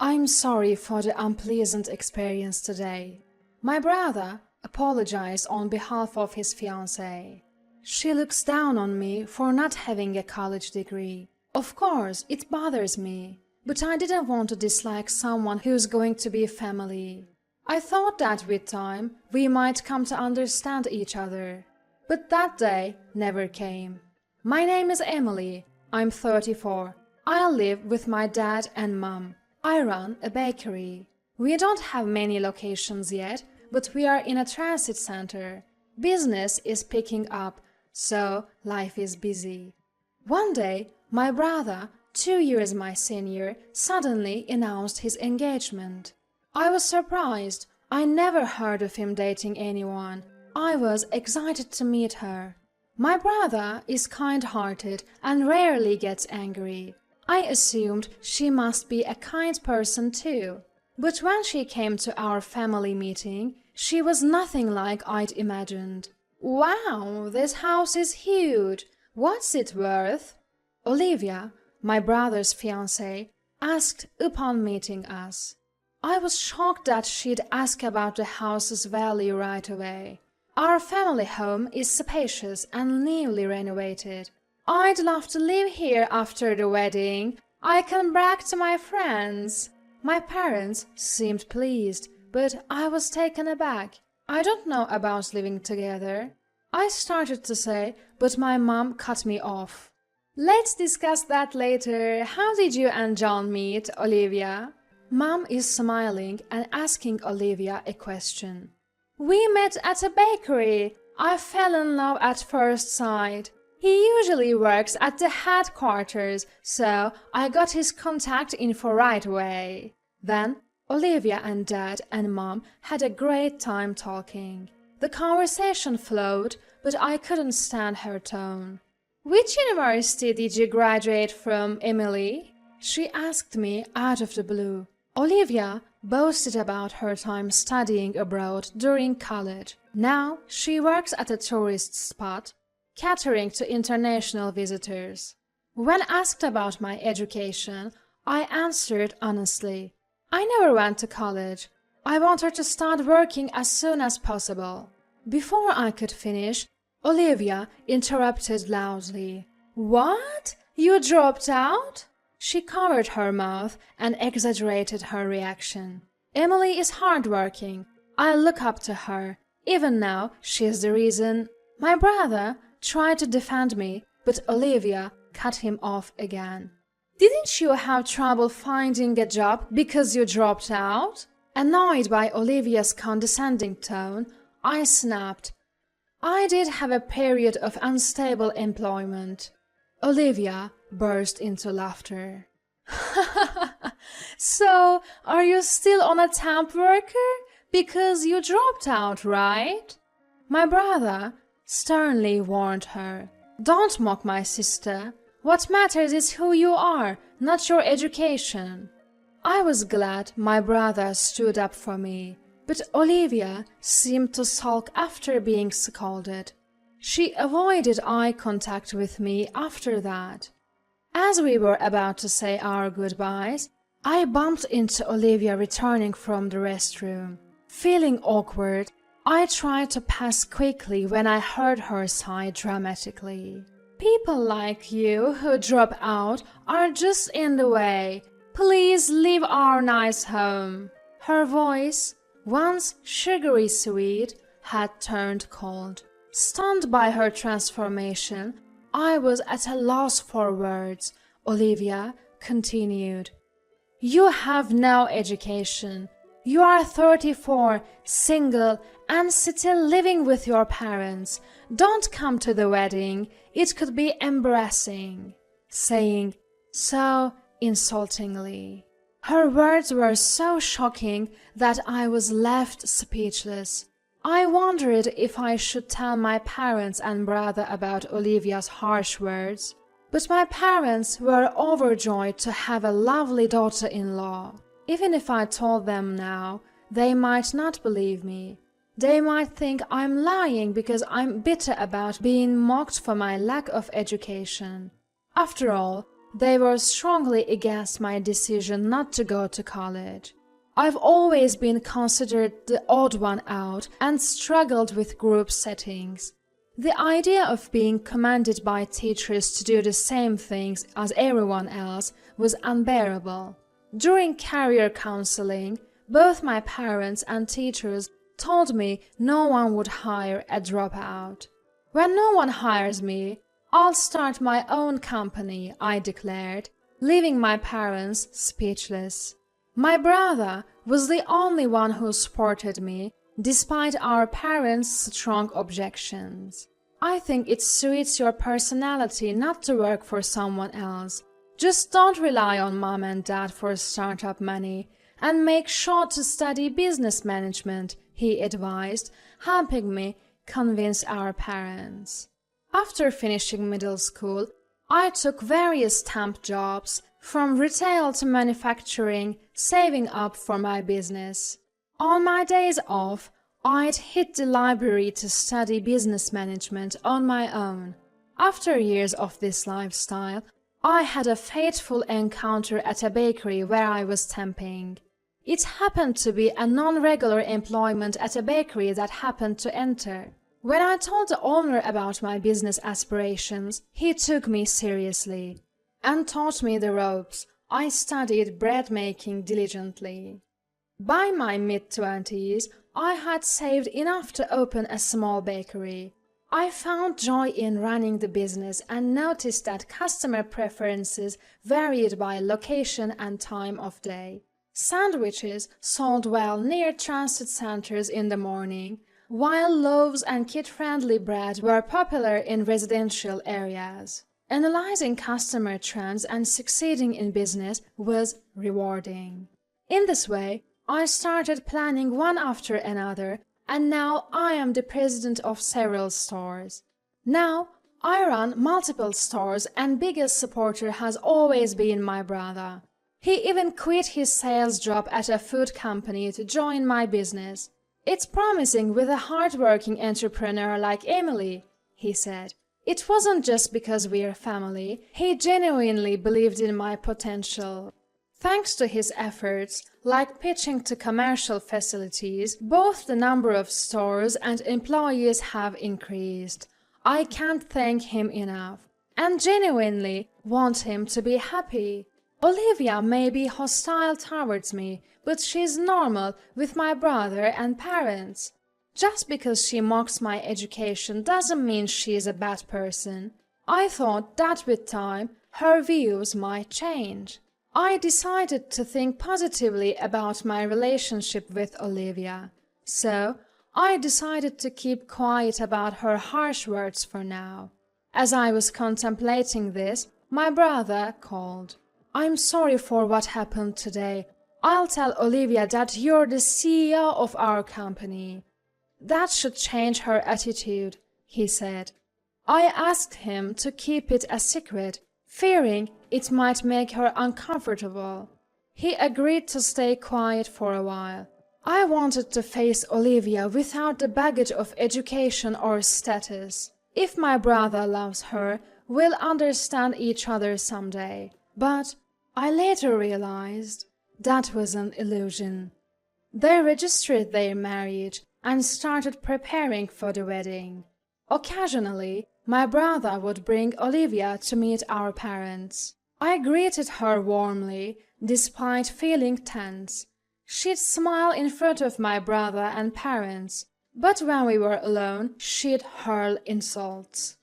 I'm sorry for the unpleasant experience today. My brother apologized on behalf of his fiancée. She looks down on me for not having a college degree. Of course, it bothers me, but I didn't want to dislike someone who's going to be family. I thought that with time, we might come to understand each other. But that day never came. My name is Emily. I'm 34. I live with my dad and mom. I run a bakery. We don't have many locations yet, but we are in a transit center. Business is picking up, so life is busy. One day, my brother, 2 years my senior, suddenly announced his engagement. I was surprised. I never heard of him dating anyone. I was excited to meet her. My brother is kind-hearted and rarely gets angry. I assumed she must be a kind person too. But when she came to our family meeting, she was nothing like I'd imagined. "Wow, this house is huge. What's it worth?" Olivia, my brother's fiancée, asked upon meeting us. I was shocked that she'd ask about the house's value right away. Our family home is spacious and newly renovated. "I'd love to live here after the wedding. I can brag to my friends." My parents seemed pleased, but I was taken aback. "I don't know about living together," I started to say, but my mom cut me off. "Let's discuss that later. How did you and John meet, Olivia?" Mom is smiling and asking Olivia a question. "We met at a bakery. I fell in love at first sight. He usually works at the headquarters, so I got his contact info right away." Then Olivia and Dad and Mom had a great time talking. The conversation flowed, but I couldn't stand her tone. "Which university did you graduate from, Emily?" she asked me out of the blue. Olivia boasted about her time studying abroad during college. Now she works at a tourist spot, catering to international visitors. When asked about my education, I answered honestly. I never went to college. I wanted to start working as soon as possible. Before I could finish, Olivia interrupted loudly. "What? You dropped out?" She covered her mouth and exaggerated her reaction. "Emily is hardworking. I look up to her. Even now, she is the reason." My brother tried to defend me, but Olivia cut him off again. "Didn't you have trouble finding a job because you dropped out?" Annoyed by Olivia's condescending tone, I snapped. "I did have a period of unstable employment." Olivia burst into laughter. "So, are you still on a temp worker? Because you dropped out, right?" My brother sternly warned her. "Don't mock my sister. What matters is who you are, not your education." I was glad my brother stood up for me, but Olivia seemed to sulk after being scolded. She avoided eye contact with me after that. As we were about to say our goodbyes, I bumped into Olivia returning from the restroom. Feeling awkward, I tried to pass quickly when I heard her sigh dramatically. "People like you who drop out are just in the way. Please leave our nice home." Her voice, once sugary sweet, had turned cold. Stunned by her transformation, I was at a loss for words. Olivia continued. "You have no education. You are 34, single, and still living with your parents. Don't come to the wedding. It could be embarrassing," saying so insultingly. Her words were so shocking that I was left speechless. I wondered if I should tell my parents and brother about Olivia's harsh words, but my parents were overjoyed to have a lovely daughter-in-law. Even if I told them now, they might not believe me. They might think I'm lying because I'm bitter about being mocked for my lack of education. After all, They were strongly against my decision not to go to college. I've always been considered the odd one out and struggled with group settings. The idea of being commanded by teachers to do the same things as everyone else was unbearable. During career counseling, both my parents and teachers told me no one would hire a dropout. When no one hires me, I'll start my own company, I declared, leaving my parents speechless. My brother was the only one who supported me, despite our parents' strong objections. I think it suits your personality not to work for someone else. Just don't rely on mom and dad for startup money, and make sure to study business management, he advised, helping me convince our parents. After finishing middle school, I took various temp jobs, from retail to manufacturing, saving up for my business. On my days off, I'd hit the library to study business management on my own. After years of this lifestyle, I had a fateful encounter at a bakery where I was temping. It happened to be a non-regular employment at a bakery that happened to enter. When I told the owner about my business aspirations, he took me seriously and taught me the ropes. I studied bread making diligently. By my mid-20s, I had saved enough to open a small bakery. I found joy in running the business and noticed that customer preferences varied by location and time of day. Sandwiches sold well near transit centers in the morning, while loaves and kid-friendly bread were popular in residential areas. Analyzing customer trends and succeeding in business was rewarding. In this way, I started planning one after another, and now I am the president of several stores. Now, I run multiple stores, and biggest supporter has always been my brother. He even quit his sales job at a food company to join my business. It's promising with a hard-working entrepreneur like Emily, he said. It wasn't just because we're family. He genuinely believed in my potential. Thanks to his efforts, like pitching to commercial facilities, both the number of stores and employees have increased. I can't thank him enough, and genuinely want him to be happy. Olivia may be hostile towards me, but she's normal with my brother and parents. Just because she mocks my education doesn't mean she is a bad person. I thought that with time, her views might change. I decided to think positively about my relationship with Olivia. So, I decided to keep quiet about her harsh words for now. As I was contemplating this, my brother called. I'm sorry for what happened today. I'll tell Olivia that you're the CEO of our company. That should change her attitude, he said. I asked him to keep it a secret, fearing it might make her uncomfortable. He agreed to stay quiet for a while. I wanted to face Olivia without the baggage of education or status. If my brother loves her, we'll understand each other someday. But I later realized that was an illusion. They registered their marriage and started preparing for the wedding. Occasionally, my brother would bring Olivia to meet our parents. I greeted her warmly, despite feeling tense. She'd smile in front of my brother and parents, but when we were alone, she'd hurl insults.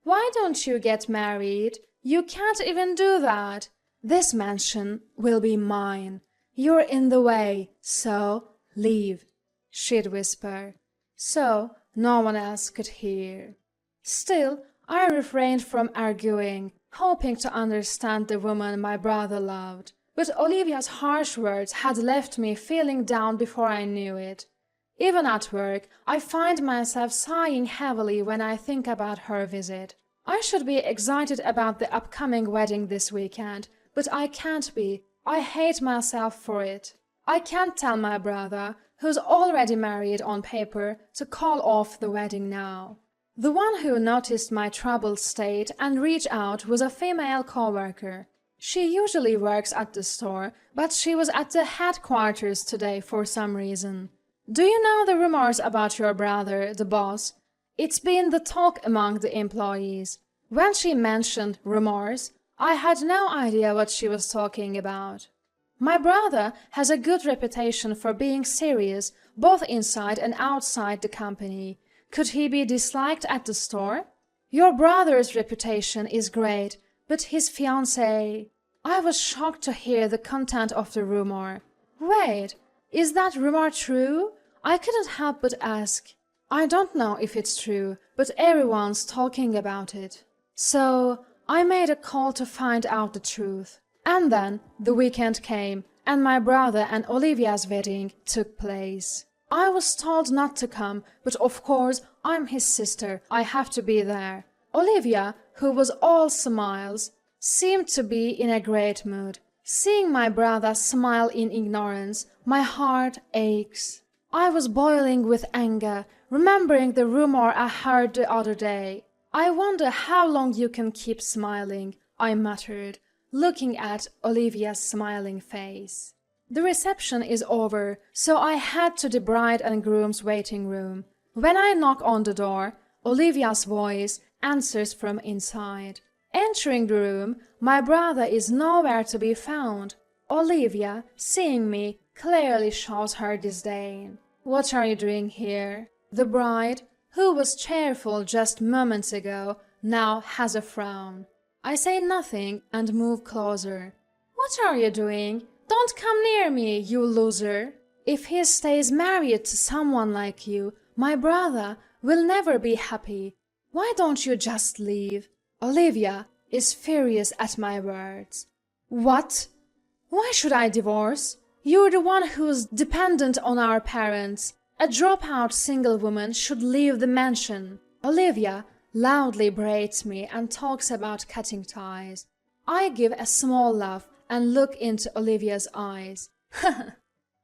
Why don't you get married? You can't even do that. This mansion will be mine. You're in the way, so leave, she'd whisper, so no one else could hear. Still, I refrained from arguing, hoping to understand the woman my brother loved. But Olivia's harsh words had left me feeling down before I knew it. Even at work, I find myself sighing heavily when I think about her visit. I should be excited about the upcoming wedding this weekend, but I can't be. I hate myself for it. I can't tell my brother, who's already married on paper, to call off the wedding now. The one who noticed my troubled state and reached out was a female coworker. She usually works at the store, but she was at the headquarters today for some reason. "Do you know the rumors about your brother, the boss? It's been the talk among the employees." When she mentioned rumors, I had no idea what she was talking about. My brother has a good reputation for being serious, both inside and outside the company. Could he be disliked at the store? Your brother's reputation is great, but his fiancée... I was shocked to hear the content of the rumor. Wait, is that rumor true? I couldn't help but ask. I don't know if it's true, but everyone's talking about it. So I made a call to find out the truth. And then the weekend came, and my brother and Olivia's wedding took place. I was told not to come, but of course I'm his sister. I have to be there. Olivia, who was all smiles, seemed to be in a great mood. Seeing my brother smile in ignorance, my heart aches. I was boiling with anger, remembering the rumor I heard the other day. "I wonder how long you can keep smiling," I muttered, looking at Olivia's smiling face. The reception is over, so I head to the bride and groom's waiting room. When I knock on the door, Olivia's voice answers from inside. Entering the room, my brother is nowhere to be found. Olivia, seeing me, clearly shows her disdain. "What are you doing here?" The bride, who was cheerful just moments ago, now has a frown. I say nothing and move closer. "What are you doing? Don't come near me, you loser! If he stays married to someone like you, my brother will never be happy. Why don't you just leave?" Olivia is furious at my words. "What? Why should I divorce? You're the one who's dependent on our parents. A dropout single woman should leave the mansion." Olivia loudly berates me and talks about cutting ties. I give a small laugh and look into Olivia's eyes.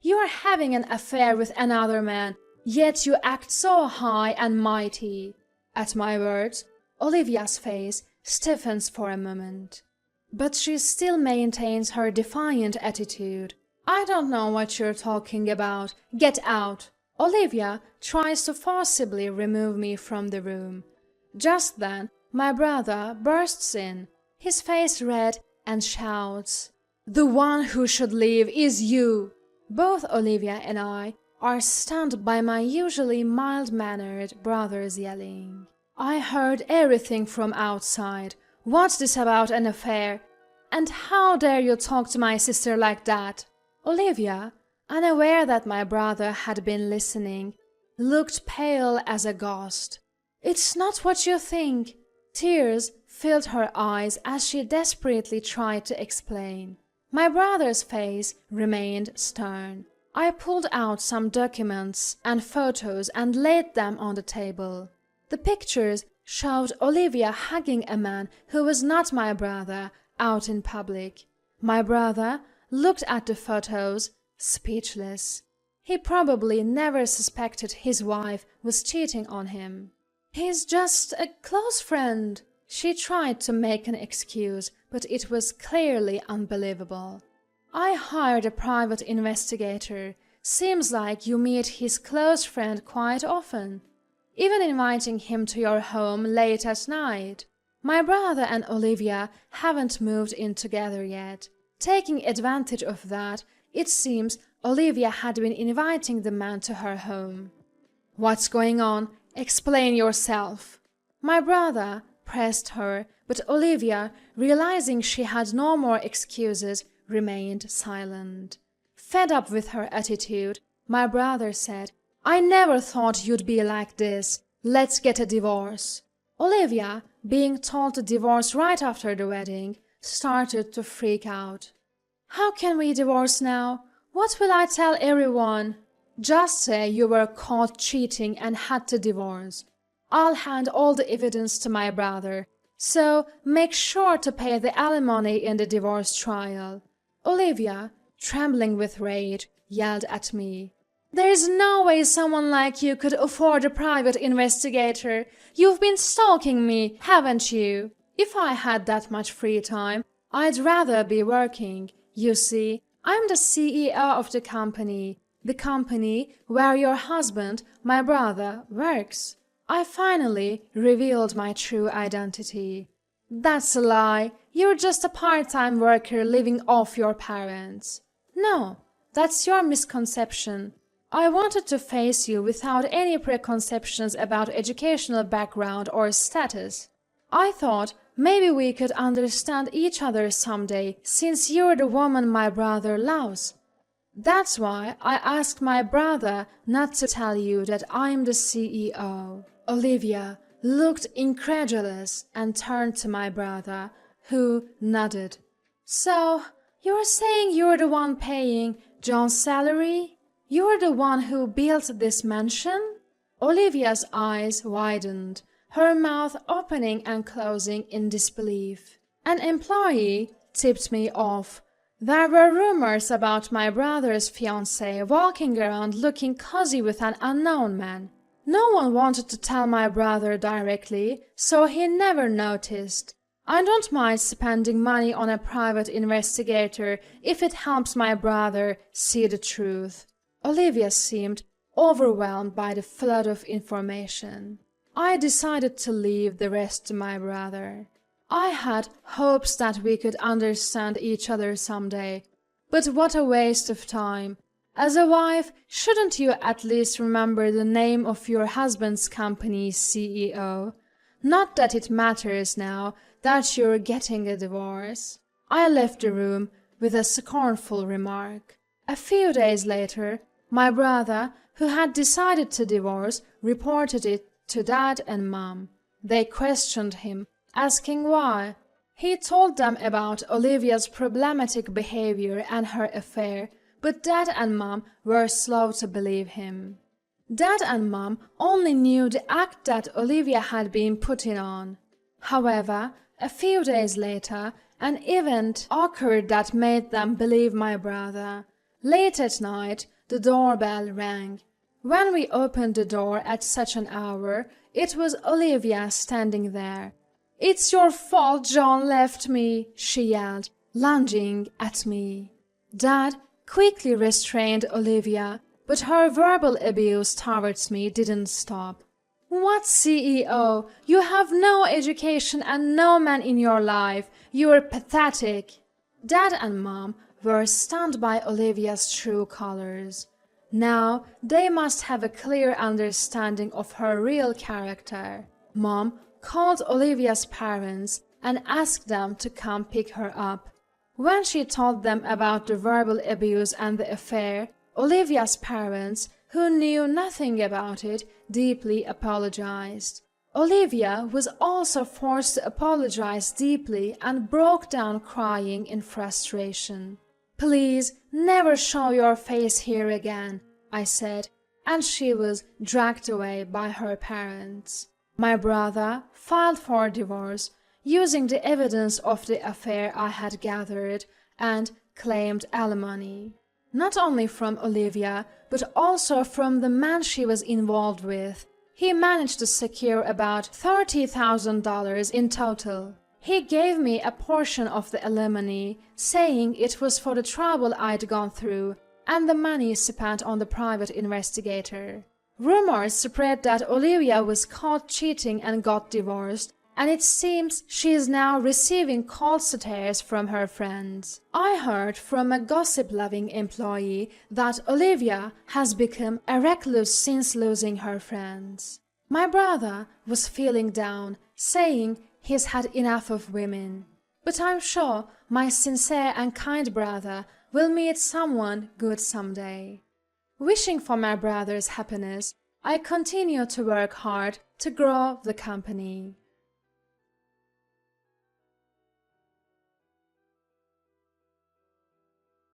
"You are having an affair with another man, yet you act so high and mighty." At my words, Olivia's face stiffens for a moment. But she still maintains her defiant attitude. "I don't know what you're talking about. Get out." Olivia tries to forcibly remove me from the room. Just then, my brother bursts in, his face red, and shouts, "The one who should leave is you!" Both Olivia and I are stunned by my usually mild-mannered brother's yelling. "I heard everything from outside. What's this about an affair? And how dare you talk to my sister like that?" Olivia, unaware that my brother had been listening, looked pale as a ghost. "It's not what you think." Tears filled her eyes as she desperately tried to explain. My brother's face remained stern. I pulled out some documents and photos and laid them on the table. The pictures showed Olivia hugging a man who was not my brother out in public. My brother looked at the photos, speechless. He probably never suspected his wife was cheating on him. "He's just a close friend." She tried to make an excuse, but it was clearly unbelievable. "I hired a private investigator. Seems like you meet his close friend quite often, even inviting him to your home late at night." My brother and Olivia haven't moved in together yet. Taking advantage of that, it seems Olivia had been inviting the man to her home. "What's going on? Explain yourself." My brother pressed her, but Olivia, realizing she had no more excuses, remained silent. Fed up with her attitude, my brother said, "I never thought you'd be like this. Let's get a divorce." Olivia, being told to divorce right after the wedding, started to freak out. "How can we divorce now? What will I tell everyone?" "Just say you were caught cheating and had to divorce. I'll hand all the evidence to my brother, so make sure to pay the alimony in the divorce trial." Olivia, trembling with rage, yelled at me, There is no way someone like you could afford a private investigator. You've been stalking me, haven't you? If I had that much free time, I'd rather be working. You see, I'm the CEO of the company where your husband, my brother, works. I finally revealed my true identity. That's a lie. You're just a part-time worker living off your parents. No, that's your misconception. I wanted to face you without any preconceptions about educational background or status. I thought maybe we could understand each other someday, since you're the woman my brother loves. That's why I asked my brother not to tell you that I'm the CEO. Olivia looked incredulous and turned to my brother, who nodded. So, you're saying you're the one paying John's salary? You're the one who built this mansion? Olivia's eyes widened, her mouth opening and closing in disbelief. An employee tipped me off. There were rumors about my brother's fiancée walking around looking cozy with an unknown man. No one wanted to tell my brother directly, so he never noticed. I don't mind spending money on a private investigator if it helps my brother see the truth. Olivia seemed overwhelmed by the flood of information. I decided to leave the rest to my brother. I had hopes that we could understand each other someday, but what a waste of time. As a wife, shouldn't you at least remember the name of your husband's company's CEO? Not that it matters now that you're getting a divorce. I left the room with a scornful remark. A few days later, my brother, who had decided to divorce, reported it to Dad and Mom. They questioned him, asking why. He told them about Olivia's problematic behavior and her affair, but Dad and Mom were slow to believe him. Dad and Mom only knew the act that Olivia had been putting on. However, a few days later, an event occurred that made them believe my brother. Late at night, the doorbell rang. When we opened the door at such an hour, it was Olivia standing there. "It's your fault John left me," she yelled, lunging at me. Dad quickly restrained Olivia, but her verbal abuse towards me didn't stop. "What CEO? You have no education and no man in your life. You're pathetic." Dad and Mom were stunned by Olivia's true colors. Now they must have a clear understanding of her real character. Mom called Olivia's parents and asked them to come pick her up. When she told them about the verbal abuse and the affair, Olivia's parents, who knew nothing about it, deeply apologized. Olivia was also forced to apologize deeply and broke down crying in frustration. "Please, never show your face here again," I said, and she was dragged away by her parents. My brother filed for divorce, using the evidence of the affair I had gathered, and claimed alimony. Not only from Olivia, but also from the man she was involved with. He managed to secure about $30,000 in total. He gave me a portion of the alimony, saying it was for the trouble I'd gone through and the money spent on the private investigator. Rumors spread that Olivia was caught cheating and got divorced, and it seems she is now receiving cold satires from her friends. I heard from a gossip-loving employee that Olivia has become a recluse since losing her friends. My brother was feeling down, saying he's had enough of women. But I'm sure my sincere and kind brother will meet someone good someday. Wishing for my brother's happiness, I continue to work hard to grow the company.